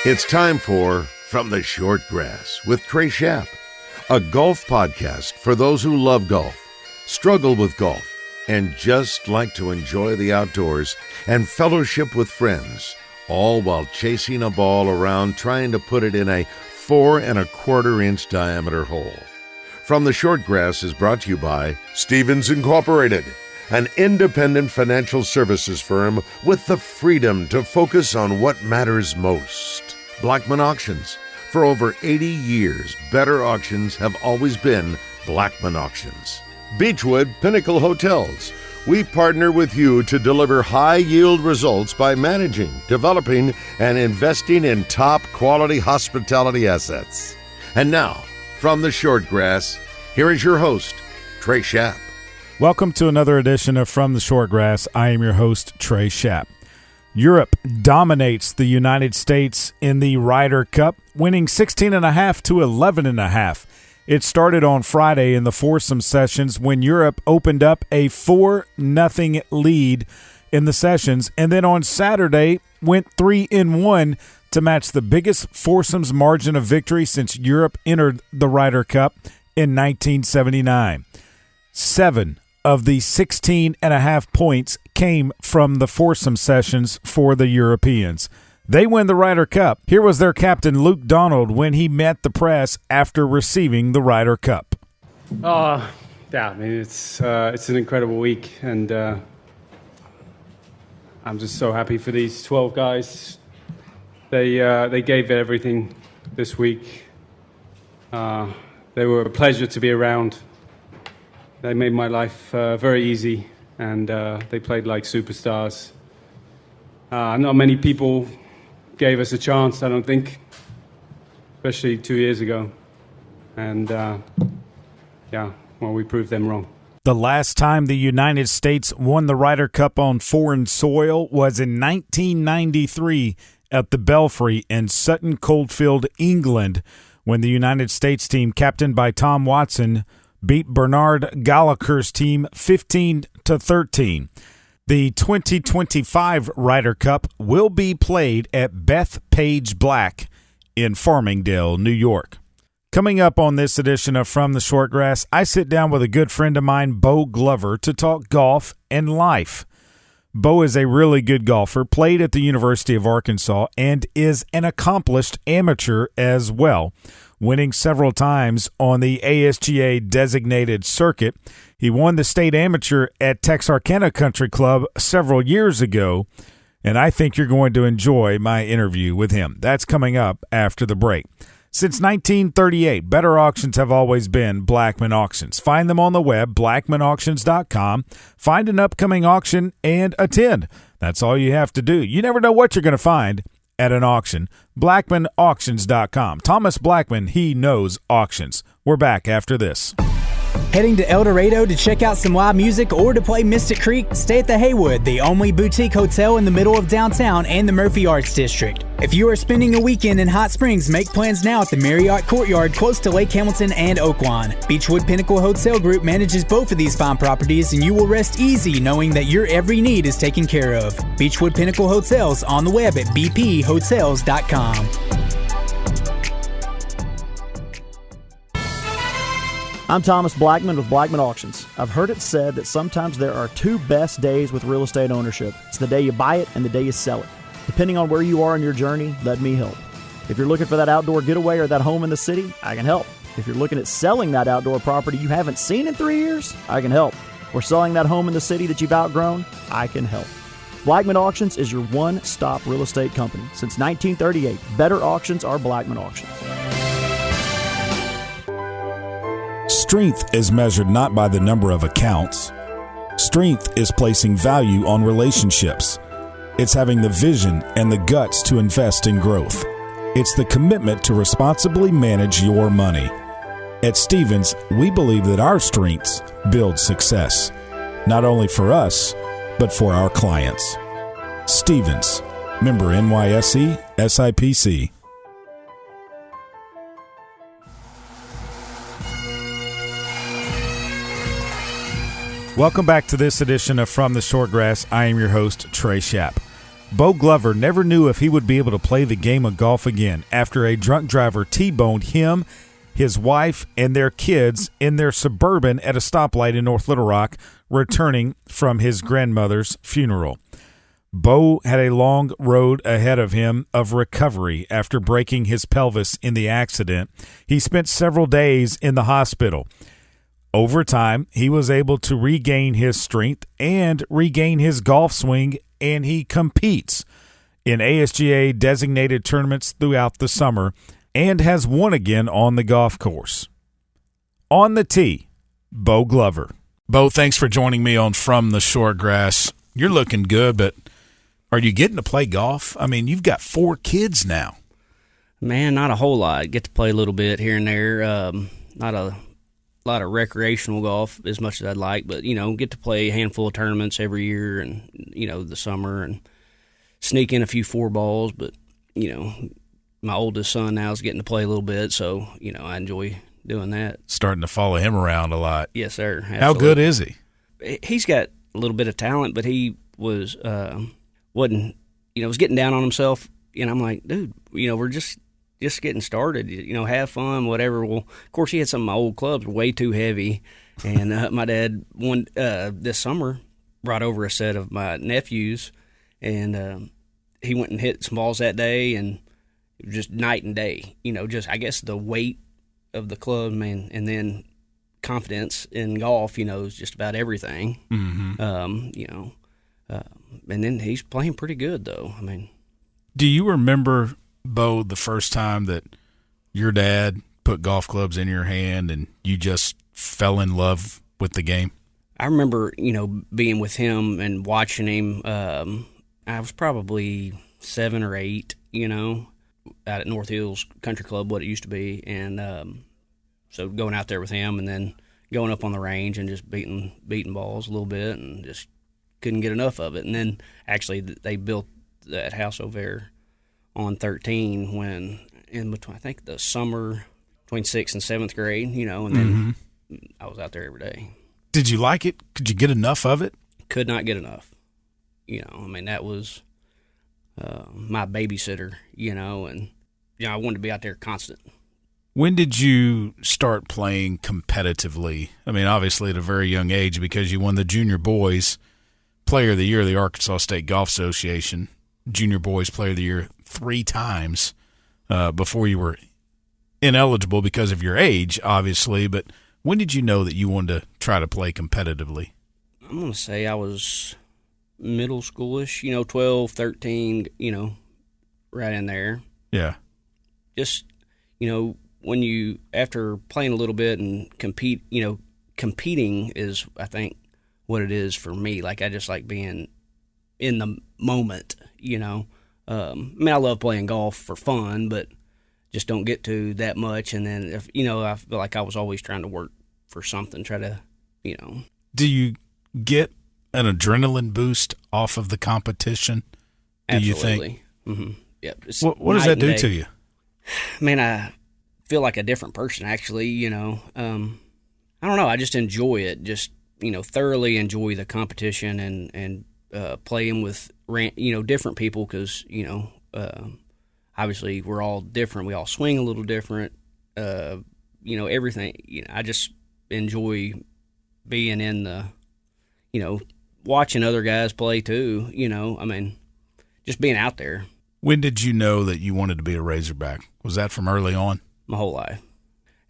It's time for From the Short Grass with Trey Schaap, a golf podcast for those who love golf, struggle with golf, and just like to enjoy the outdoors and fellowship with friends, all while chasing a ball around trying to put it in a 4 1/4-inch diameter hole. From the Short Grass is brought to you by Stevens Incorporated, an independent financial services firm with the freedom to focus on what matters most. Blackman Auctions. For over 80 years, better auctions have always been Blackman Auctions. Beechwood Pinnacle Hotels. We partner with you to deliver high-yield results by managing, developing, and investing in top-quality hospitality assets. And now, from the Short Grass, here is your host, Trey Schaap. Welcome to another edition of From the Short Grass. I am your host, Trey Schaap. Europe dominates the United States in the Ryder Cup, winning 16.5 to 11.5. It started on Friday in the foursome sessions when Europe opened up a 4-0 lead in the sessions, and then on Saturday went 3-1 to match the biggest foursomes margin of victory since Europe entered the Ryder Cup in 1979. 7 of the 16.5 points came from the foursome sessions for the Europeans. They win the Ryder Cup. Here was their captain, Luke Donald, when he met the press after receiving the Ryder Cup. Yeah, I mean, it's an incredible week, and I'm just so happy for these 12 guys. They gave everything this week. They were a pleasure to be around. They made my life very easy, and they played like superstars. Not many people gave us a chance, I don't think, especially 2 years ago. And, we proved them wrong. The last time the United States won the Ryder Cup on foreign soil was in 1993 at the Belfry in Sutton Coldfield, England, when the United States team, captained by Tom Watson, beat Bernard Gallagher's team 15-13. The 2025 Ryder Cup will be played at Bethpage Black in Farmingdale, New York. Coming up on this edition of From the Short Grass, I sit down with a good friend of mine, Beau Glover, to talk golf and life. Beau is a really good golfer, played at the University of Arkansas, and is an accomplished amateur as well, winning several times on the ASGA designated circuit. He won the state amateur at Texarkana Country Club several years ago, and I think you're going to enjoy my interview with him. That's coming up after the break. Since 1938, better auctions have always been Blackman Auctions. Find them on the web, blackmanauctions.com. Find an upcoming auction and attend. That's all you have to do. You never know what you're going to find at an auction. blackmanauctions.com. Thomas Blackman, he knows auctions. We're back after this. Heading to El Dorado to check out some live music or to play Mystic Creek? Stay at the Haywood, the only boutique hotel in the middle of downtown and the Murphy Arts District. If you are spending a weekend in Hot Springs, make plans now at the Marriott Courtyard close to Lake Hamilton and Oaklawn. Beechwood Pinnacle Hotel Group manages both of these fine properties, and you will rest easy knowing that your every need is taken care of. Beechwood Pinnacle Hotels on the web at bphotels.com. I'm Thomas Blackman with Blackman Auctions. I've heard it said that sometimes there are two best days with real estate ownership. It's the day you buy it and the day you sell it. Depending on where you are in your journey, let me help. If you're looking for that outdoor getaway or that home in the city, I can help. If you're looking at selling that outdoor property you haven't seen in 3 years, I can help. Or selling that home in the city that you've outgrown, I can help. Blackman Auctions is your one-stop real estate company. Since 1938, better auctions are Blackman Auctions. Strength is measured not by the number of accounts. Strength is placing value on relationships. It's having the vision and the guts to invest in growth. It's the commitment to responsibly manage your money. At Stevens, we believe that our strengths build success, not only for us, but for our clients. Stevens, member NYSE, SIPC. Welcome back to this edition of From the Short Grass. I am your host, Trey Schaap. Beau Glover never knew if he would be able to play the game of golf again after a drunk driver T-boned him, his wife, and their kids in their Suburban at a stoplight in North Little Rock, returning from his grandmother's funeral. Beau had a long road ahead of him of recovery after breaking his pelvis in the accident. He spent several days in the hospital. Over time, he was able to regain his strength and regain his golf swing, and he competes in ASGA designated tournaments throughout the summer and has won again on the golf course. On the tee, Beau Glover. Beau, thanks for joining me on From the Short Grass. You're looking good, but are you getting to play golf? I mean, you've got 4 kids now. Man, not a whole lot. Get to play a little bit here and there. Not a lot of recreational golf as much as I'd like, but, get to play a handful of tournaments every year and, the summer and sneak in a few 4-balls. But, my oldest son now is getting to play a little bit, so, I enjoy doing that. Starting to follow him around a lot. Yes, sir. Absolutely. How good is he? He's got a little bit of talent, but he was, wasn't, was getting down on himself. And I'm like, dude, we're just getting started, have fun, whatever. Well, of course, he had some of my old clubs way too heavy. And my dad, this summer, brought over a set of my nephews, and he went and hit some balls that day, and it was just night and day. Just, I guess, the weight of the club, man, and then confidence in golf, is just about everything. Mm-hmm. And then he's playing pretty good, though. I mean, do you remember, Beau, the first time that your dad put golf clubs in your hand and you just fell in love with the game? I remember, being with him and watching him. I was probably 7 or 8, out at North Hills Country Club, what it used to be. And so going out there with him and then going up on the range and just beating balls a little bit and just couldn't get enough of it. And then actually they built that house over there on 13 when in between, I think the summer between 6th and 7th grade, and then I was out there every day. Did you like it? Could you get enough of it? Could not get enough. That was my babysitter, and I wanted to be out there constant. When did you start playing competitively? I mean, obviously at a very young age, because you won the Junior Boys Player of the Year of the Arkansas State Golf Association, Junior Boys Player of the Year 3 times before you were ineligible because of your age, obviously. But when did you know that you wanted to try to play competitively? I'm going to say I was middle schoolish, 12, 13, right in there. Yeah. Just, when you, after playing a little bit and competing is, I think, what it is for me. Like, I just like being in the moment, I love playing golf for fun, but just don't get to that much. And then, if I feel like I was always trying to work for something, try to, Do you get an adrenaline boost off of the competition? Do Absolutely. you think? Mm-hmm. Yep. What does that do to you? Man, I feel like a different person, actually, I don't know. I just enjoy it. Just, thoroughly enjoy the competition and playing with, different people because, obviously we're all different. We all swing a little different, everything. I just enjoy being in the, watching other guys play too, just being out there. When did you know that you wanted to be a Razorback? Was that from early on? My whole life.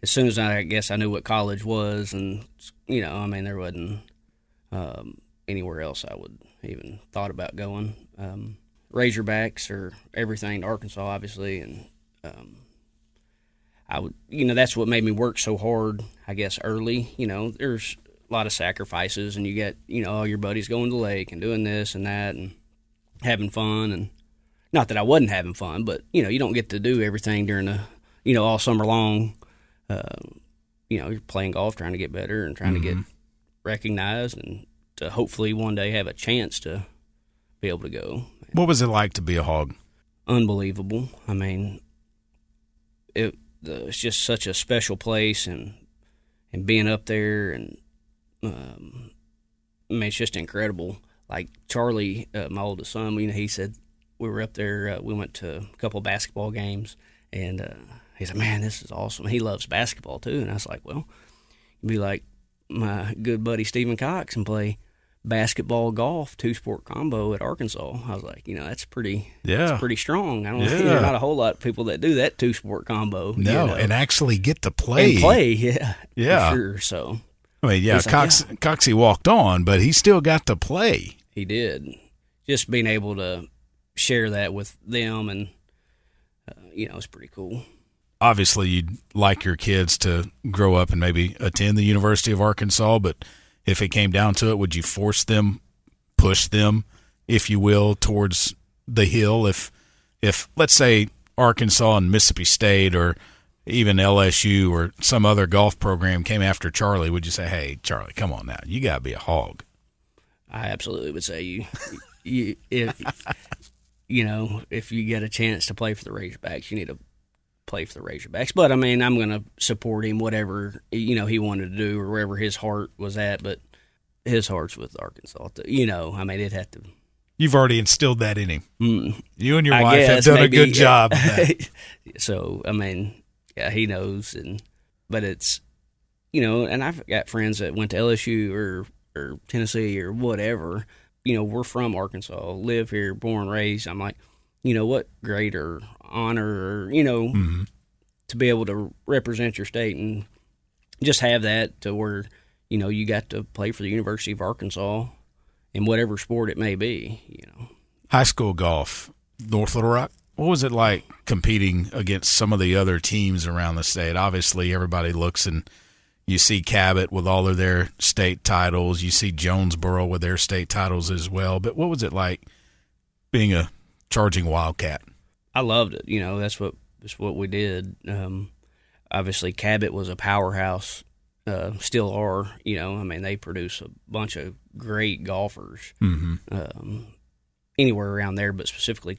As soon as I guess I knew what college was, and there wasn't anywhere else I would even thought about going. Razorbacks or everything to Arkansas, obviously, and I would, that's what made me work so hard. I guess early, there's a lot of sacrifices, and you get, all your buddies going to the lake and doing this and that and having fun, and not that I wasn't having fun, but you don't get to do everything during the, all summer long. You're playing golf, trying to get better and trying to get recognized and to hopefully one day have a chance to be able to go. What was it like to be a Hog? Unbelievable. I mean, it's just such a special place, and being up there, and it's just incredible. Like Charlie, my oldest son, he said, we were up there. We went to a couple of basketball games, and he's like, "Man, this is awesome." He loves basketball too, and I was like, "Well, you'd be like my good buddy Stephen Cox and play basketball, golf, 2-sport combo at Arkansas." I was like, that's pretty strong. I don't know, there's not a whole lot of people that do that 2-sport combo. No, and actually get to play. And play, yeah. Yeah. For sure, so. I mean, yeah, Coxie walked on, but he still got to play. He did. Just being able to share that with them, and it's pretty cool. Obviously, you'd like your kids to grow up and maybe attend the University of Arkansas, but if it came down to it, would you force them, push them, if you will, towards the hill? If let's say Arkansas and Mississippi State or even LSU or some other golf program came after Charlie, would you say, "Hey, Charlie, come on now, you got to be a hog"? I absolutely would say if you get a chance to play for the Razorbacks, you need to play for the Razorbacks. But, I mean, I'm going to support him, whatever, he wanted to do or wherever his heart was at. But his heart's with Arkansas. I mean, it had to. You've already instilled that in him. You and your I wife guess, have done maybe, a good job of that. So, I mean, yeah, he knows. But it's, and I've got friends that went to LSU or Tennessee or whatever. We're from Arkansas, live here, born, raised. I'm like, what greater honor, or, to be able to represent your state and just have that to where, you got to play for the University of Arkansas in whatever sport it may be, High school golf, North Little Rock, what was it like competing against some of the other teams around the state? Obviously, everybody looks and you see Cabot with all of their state titles. You see Jonesboro with their state titles as well. But what was it like being a charging Wildcat? I loved it. That's what we did. Obviously, Cabot was a powerhouse, still are. I mean, they produce a bunch of great golfers anywhere around there, but specifically,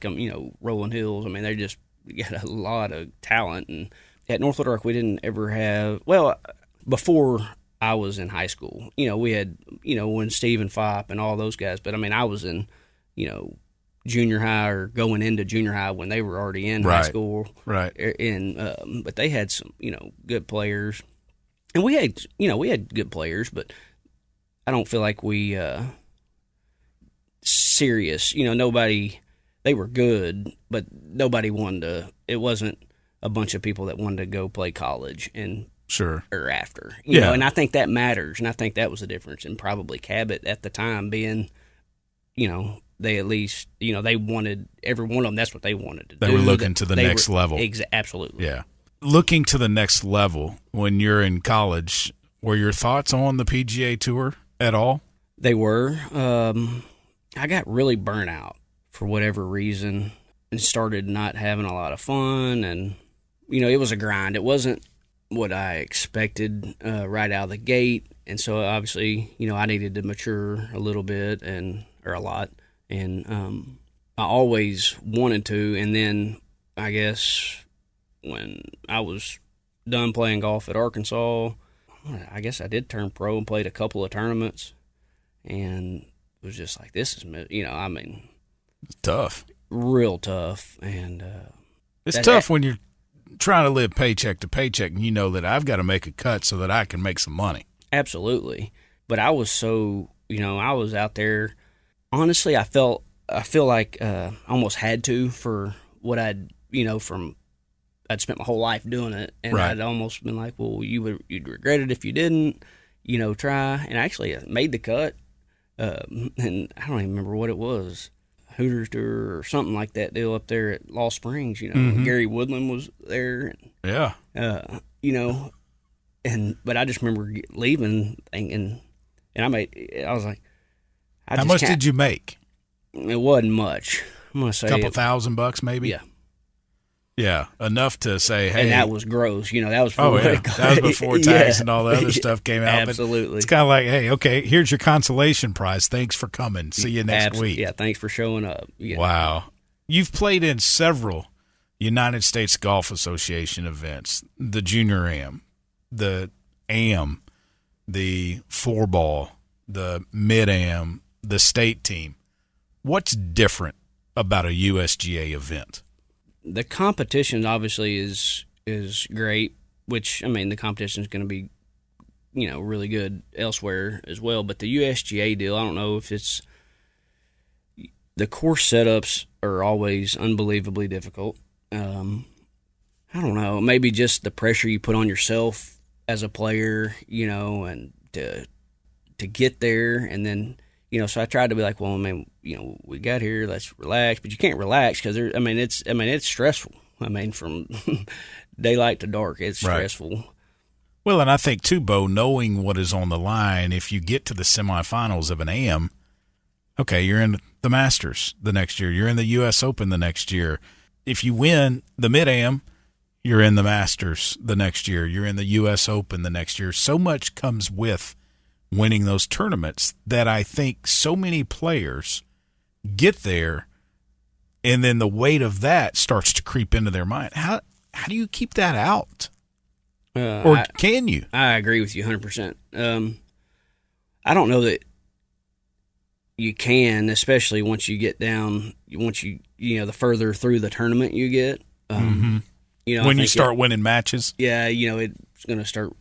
Rolling Hills. I mean, they just got a lot of talent. And at North Little Rock, we didn't ever have, before I was in high school, we had, when Steve and Fopp and all those guys, but I mean, I was in, junior high or going into junior high when they were already in high school. Right. And, but they had some, good players, and we had good players, but I don't feel like we, serious, nobody, they were good, but nobody wanted to, it wasn't a bunch of people that wanted to go play college and, sure. Or after, you know, and I think that matters, and I think that was the difference. And probably Cabot at the time being, they at least, they wanted, every one of them, that's what they wanted to do. They were looking to the next level. Absolutely. Yeah. Looking to the next level when you're in college, were your thoughts on the PGA Tour at all? They were. I got really burnt out for whatever reason and started not having a lot of fun. And, it was a grind. It wasn't what I expected right out of the gate, and so obviously, I needed to mature a little bit or a lot, and I always wanted to. And then I guess when I was done playing golf at Arkansas, I guess I did turn pro and played a couple of tournaments, and it was just like, this is, It's tough, real tough, and it's tough when you're trying to live paycheck to paycheck, and that I've got to make a cut so that I can make some money. Absolutely. But I was so, I was out there. Honestly, I feel like I almost had to for what I'd spent my whole life doing it, and right. I'd almost been like, well, you'd regret it if you didn't, try. And I actually made the cut, and I don't even remember what it was. Hooters Tour or something like that deal up there at Lost Springs, Gary Woodland was there. Yeah. But I just remember leaving thinking, and I was like, how much did you make? It wasn't much. I'm going to say a couple $1,000 maybe? Yeah. Yeah, enough to say, hey. And that was gross. That was before, that was before tax and all the other stuff came out. Absolutely. But it's kind of like, hey, okay, here's your consolation prize. Thanks for coming. See you next week. Yeah, thanks for showing up. Yeah. Wow. You've played in several United States Golf Association events, the Junior Am, the Am, the 4-ball, the Mid-Am, the state team. What's different about a USGA event? The competition obviously is great, which, I mean, the competition is going to be, really good elsewhere as well. But the USGA deal, I don't know if it's the course setups are always unbelievably difficult. I don't know, maybe just the pressure you put on yourself as a player, and to get there, and then, so I tried to be like, well, I mean, we got here, let's relax, but you can't relax because it's stressful. I mean, from daylight to dark, it's stressful. Right. Well, and I think too, Beau, knowing what is on the line, if you get to the semifinals of an AM, okay, you're in the Masters the next year, you're in the U.S. Open the next year. If you win the Mid-AM, you're in the Masters the next year, you're in the U.S. Open the next year. So much comes with winning those tournaments that I think so many players get there, and then the weight of that starts to creep into their mind. How do you keep that out? Or can you? I agree with you 100%. I don't know that you can, especially once you get down, the further through the tournament you get. When you start winning matches? Yeah, it's going to start,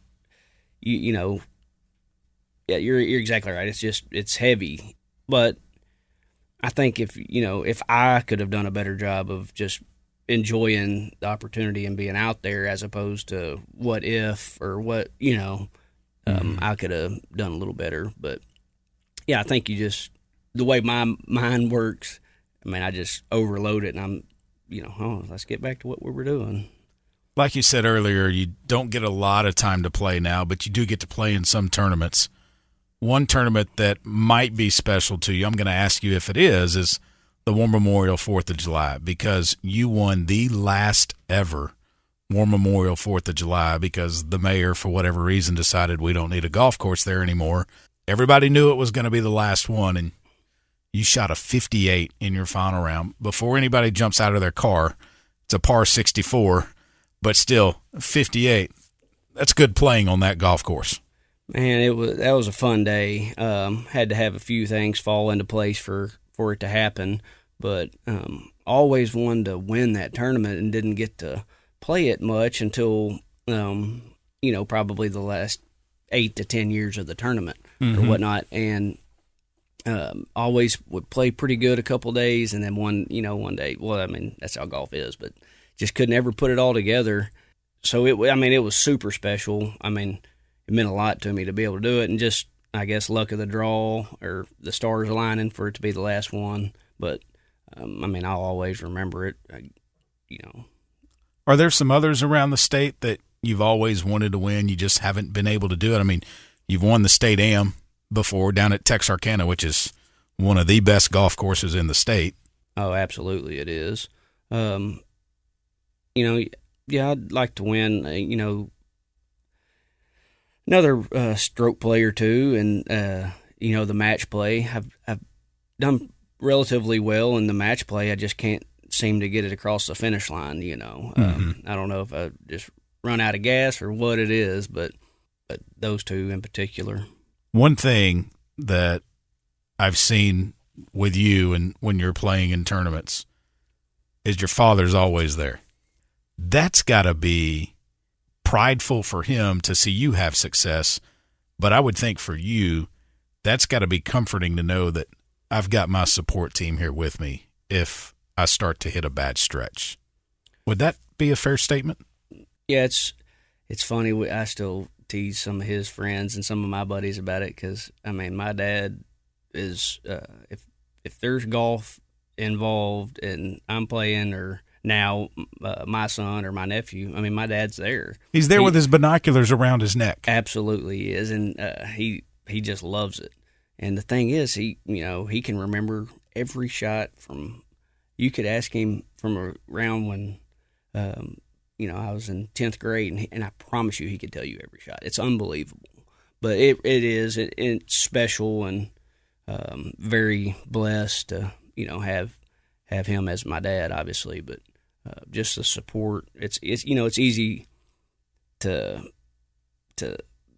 yeah, you're exactly right. It's heavy. But I think if I could have done a better job of just enjoying the opportunity and being out there as opposed to what if or what, I could have done a little better. But, yeah, I think the way my mind works, I mean, I just overload it and I'm, let's get back to what we were doing. Like you said earlier, you don't get a lot of time to play now, but you do get to play in some tournaments. One tournament that might be special to you, I'm going to ask you if it is the War Memorial 4th of July, because you won the last ever War Memorial 4th of July because the mayor, for whatever reason, decided we don't need a golf course there anymore. Everybody knew it was going to be the last one, and you shot a 58 in your final round. Before anybody jumps out of their car, it's a par 64, but still 58. That's good playing on that golf course. Man, that was a fun day. Had to have a few things fall into place for it to happen, but always wanted to win that tournament and didn't get to play it much until probably the last 8 to 10 years of the tournament or whatnot, and always would play pretty good a couple days, and then one day, well, I mean, that's how golf is, but just couldn't ever put it all together. So it was super special. I mean, it meant a lot to me to be able to do it, and just, I guess, luck of the draw or the stars aligning for it to be the last one. But, I'll always remember it, Are there some others around the state that you've always wanted to win, you just haven't been able to do it? I mean, you've won the state AM before down at Texarkana, which is one of the best golf courses in the state. Oh, absolutely it is. Yeah, I'd like to win, another stroke play or two, and the match play. I've done relatively well in the match play. I just can't seem to get it across the finish line. I don't know if I just run out of gas or what it is, but those two in particular. One thing that I've seen with you and when you're playing in tournaments is your father's always there. That's got to be prideful for him to see you have success, but I would think for you, that's got to be comforting to know that I've got my support team here with me if I start to hit a bad stretch. Would that be a fair statement? Yeah, it's funny. I still tease some of his friends and some of my buddies about it because, my dad is if there's golf involved and I'm playing, or now my son or my nephew, my dad's there. He's there with his binoculars around his neck. Absolutely he is, and he just loves it. And the thing is, he can remember every shot from. You could ask him from around when, I was in 10th grade, and I promise you, he could tell you every shot. It's unbelievable, but it's special, and very blessed to have him as my dad, obviously, but just the support. It's easy to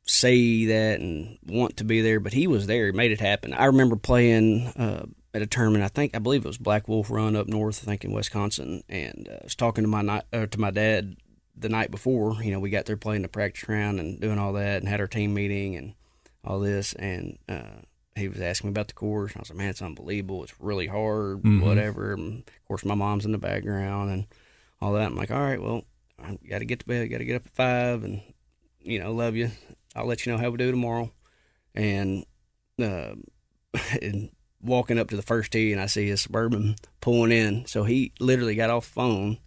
say that and want to be there, but he was there. He made it happen. I remember playing at a tournament. I believe it was Black Wolf Run up north, I think in Wisconsin, and I was talking to my dad the night before. You know, we got there playing the practice round and doing all that, and had our team meeting and all this, and he was asking me about the course. And I was like, man, it's unbelievable. It's really hard, whatever. And of course, my mom's in the background and all that. I'm like, all right, well, I got to get to bed. Got to get up at 5, and love you. I'll let you know how we do tomorrow. And and walking up to the first tee, and I see his Suburban pulling in. So he literally got off the phone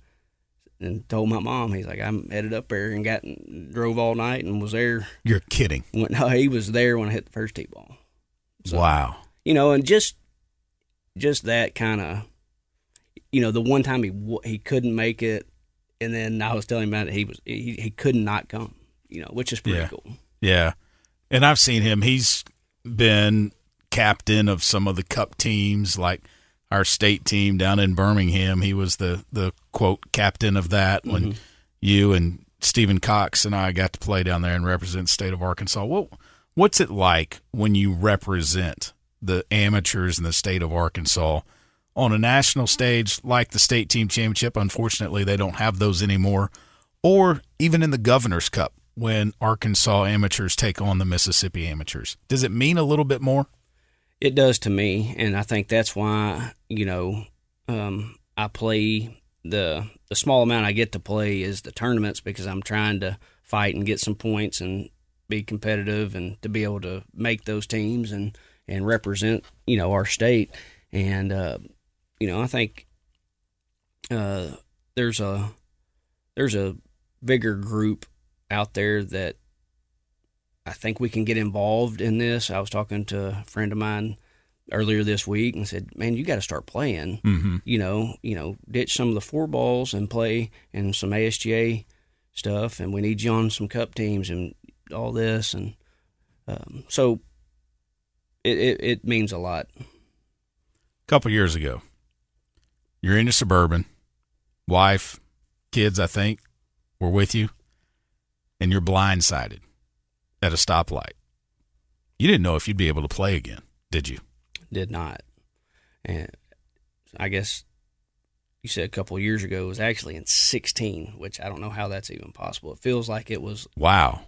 and told my mom, he's like, I'm headed up there and drove all night and was there. You're kidding. No, he was there when I hit the first tee ball. So, wow. And just that kind of, the one time he couldn't make it, and then I was telling him about it, he could not come, which is pretty cool. Yeah. And I've seen him. He's been captain of some of the cup teams, like our state team down in Birmingham. He was the quote captain of that when you and Stephen Cox and I got to play down there and represent the state of Arkansas. What's it like when you represent the amateurs in the state of Arkansas on a national stage like the state team championship? Unfortunately, they don't have those anymore. Or even in the Governor's Cup when Arkansas amateurs take on the Mississippi amateurs. Does it mean a little bit more? It does to me, and I think that's why, I play the small amount I get to play is the tournaments, because I'm trying to fight and get some points and be competitive and to be able to make those teams and represent, our state. And, I think there's a bigger group out there that I think we can get involved in this. I was talking to a friend of mine earlier this week and said, man, you got to start playing, ditch some of the 4 balls and play in some ASGA stuff. And we need you on some cup teams and all this. And so it means a lot. A couple years ago, you're in your Suburban, wife, kids, I think, were with you, and you're blindsided at a stoplight. You didn't know if you'd be able to play again, did you? Did not. And I guess you said a couple of years ago, it was actually in 16, which I don't know how that's even possible. It feels like it was. Wow.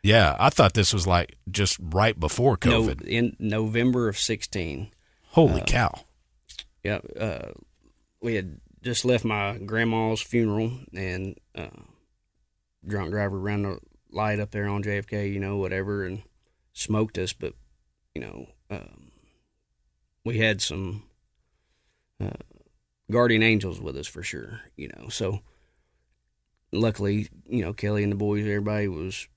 Yeah, I thought this was like just right before COVID. In November of 16. Holy cow. Yeah. We had just left my grandma's funeral, and drunk driver ran the light up there on JFK, whatever, and smoked us. But, we had some guardian angels with us for sure, So luckily, Kelly and the boys, everybody was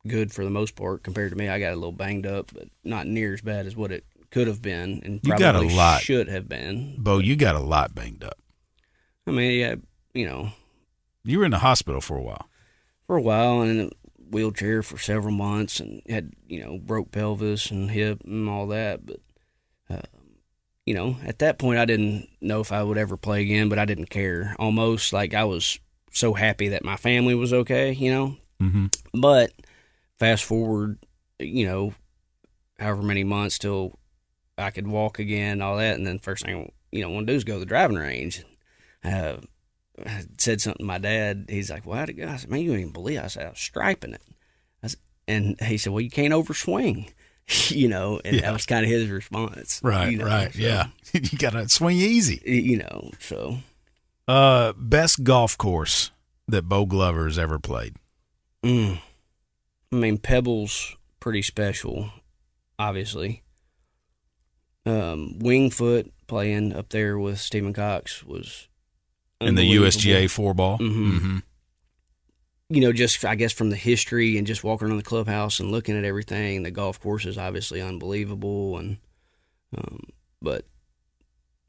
good for the most part compared to me. I got a little banged up, but not near as bad as what it could have been and probably you got a lot. Should have been. Beau, you got a lot banged up. I mean, yeah, You were in the hospital for a while. And in a wheelchair for several months, and had, broke pelvis and hip and all that. But, at that point, I didn't know if I would ever play again, but I didn't care. Almost like I was so happy that my family was okay, Mm-hmm. But fast forward, however many months till I could walk again, all that, and then first thing I want to do is go to the driving range. I said something to my dad. He's like, well, how'd it go? I said, man, you don't even believe it. I said, I was striping it. And he said, well, you can't overswing, and that was kind of his response. Right, right, so, yeah. You got to swing easy. So. Best golf course that Beau Glover has ever played? I mean, Pebble's pretty special, obviously. Wingfoot playing up there with Stephen Cox was in the USGA 4-ball. Mm-hmm. Mm-hmm. Just I guess from the history and just walking around the clubhouse and looking at everything, the golf course is obviously unbelievable. And but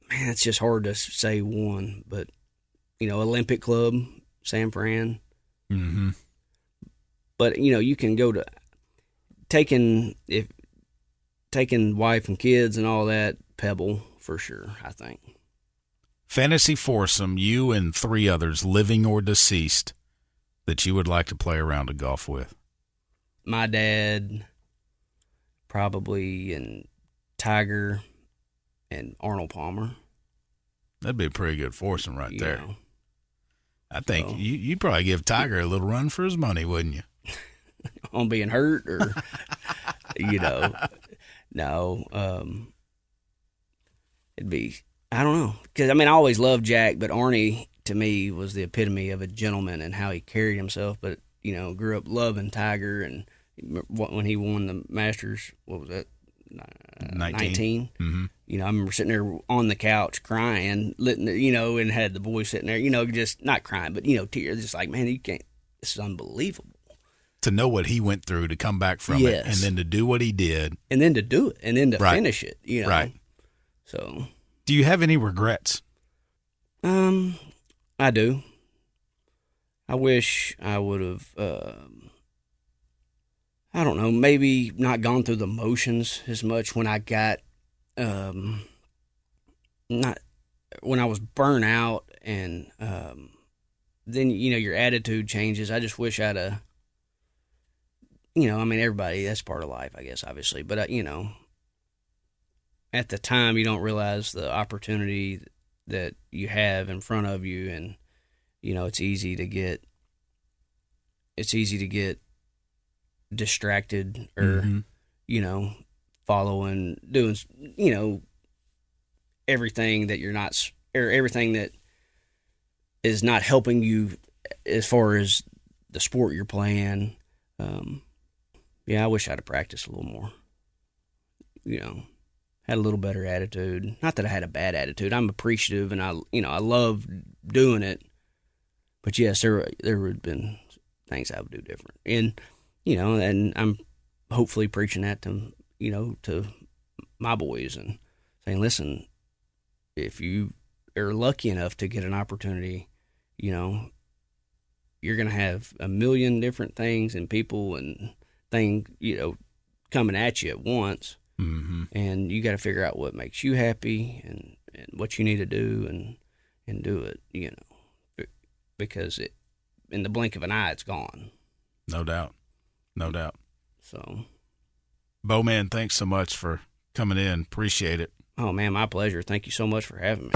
man, it's just hard to say one. But Olympic Club, San Fran. Mm-hmm. But you can go to taking wife and kids and all that, Pebble for sure, I think. Fantasy foursome, you and 3 others, living or deceased, that you would like to play a round of golf with? My dad, probably, and Tiger, and Arnold Palmer. That'd be a pretty good foursome right there. Know. I think you'd probably give Tiger a little run for his money, wouldn't you? On being hurt or, no. It'd be, I don't know. Because, I always loved Jack, but Arnie, to me, was the epitome of a gentleman and how he carried himself. But, grew up loving Tiger. And when he won the Masters, what was that? 19. Mm-hmm. I remember sitting there on the couch crying, and had the boys sitting there, just not crying, but, tears. Just like, man, you can't, this is unbelievable. To know what he went through, to come back from it, and then to do what he did. And then to do it, and then to finish it, Right. So. Do you have any regrets? I do. I wish I would have, I don't know, maybe not gone through the motions as much when I got, when I was burnt out, and then, your attitude changes. I just wish I'd have, everybody, that's part of life, I guess, obviously. But, at the time, you don't realize the opportunity that you have in front of you, and, it's easy to get distracted or, following, doing, everything that you're not, or everything that is not helping you as far as the sport you're playing. I wish I'd have practiced a little more, had a little better attitude. Not that I had a bad attitude. I'm appreciative, and I love doing it. But yes, there would have been things I would do different. And, and I'm hopefully preaching that to, to my boys and saying, listen, if you are lucky enough to get an opportunity, you're going to have a million different things and people and things, coming at you at once. Mm-hmm. And you got to figure out what makes you happy and what you need to do and do it, because in the blink of an eye, it's gone. No doubt. So, Beau, man, thanks so much for coming in. Appreciate it. Oh, man, my pleasure. Thank you so much for having me.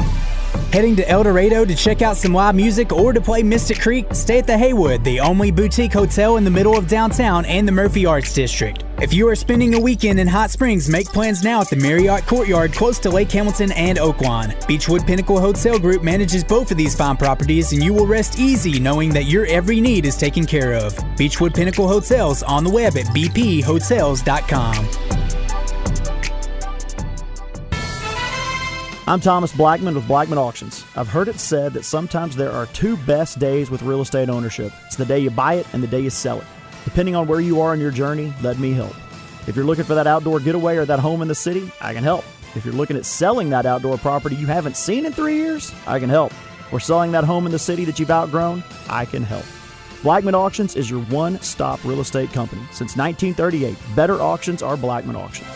Heading to El Dorado to check out some live music or to play Mystic Creek? Stay at the Haywood, the only boutique hotel in the middle of downtown and the Murphy Arts District. If you are spending a weekend in Hot Springs, make plans now at the Marriott Courtyard close to Lake Hamilton and Oaklawn. Beechwood Pinnacle Hotel Group manages both of these fine properties, and you will rest easy knowing that your every need is taken care of. Beechwood Pinnacle Hotels on the web at bphotels.com. I'm Thomas Blackman with Blackman Auctions. I've heard it said that sometimes there are two best days with real estate ownership. It's the day you buy it and the day you sell it. Depending on where you are in your journey, let me help. If you're looking for that outdoor getaway or that home in the city, I can help. If you're looking at selling that outdoor property you haven't seen in 3 years, I can help. Or selling that home in the city that you've outgrown, I can help. Blackman Auctions is your one-stop real estate company. Since 1938, better auctions are Blackman Auctions.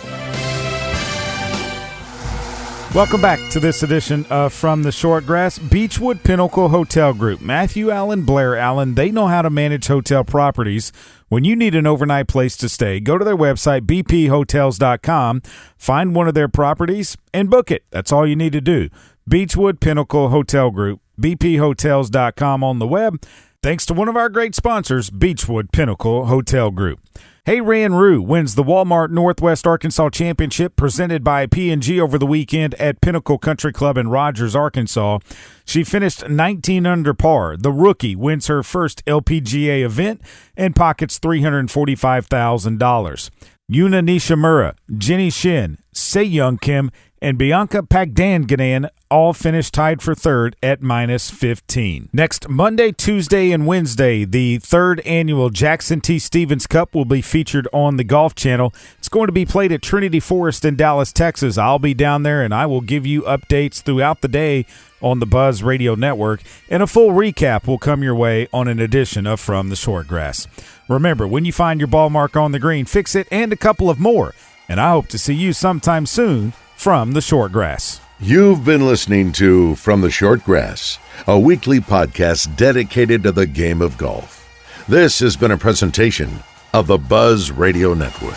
Welcome back to this edition of From the Short Grass. Beechwood Pinnacle Hotel Group. Matthew Allen, Blair Allen, they know how to manage hotel properties. When you need an overnight place to stay, go to their website, bphotels.com, find one of their properties, and book it. That's all you need to do. Beechwood Pinnacle Hotel Group, bphotels.com on the web. Thanks to one of our great sponsors, Beechwood Pinnacle Hotel Group. Hey Ran Rue wins the Walmart Northwest Arkansas Championship presented by P&G over the weekend at Pinnacle Country Club in Rogers, Arkansas. She finished 19 under par. The rookie wins her first LPGA event and pockets $345,000. Yuna Nishimura, Jenny Shin, Seyoung Kim, and Bianca Pagdanganan all finished tied for third at -15. Next Monday, Tuesday, and Wednesday, the third annual Jackson T. Stevens Cup will be featured on the Golf Channel. It's going to be played at Trinity Forest in Dallas, Texas. I'll be down there, and I will give you updates throughout the day on the Buzz Radio Network, and a full recap will come your way on an edition of From the Short Grass. Remember, when you find your ball mark on the green, fix it and a couple of more. And I hope to see you sometime soon from the Short Grass. You've been listening to From the Short Grass, a weekly podcast dedicated to the game of golf. This has been a presentation of the Buzz Radio Network.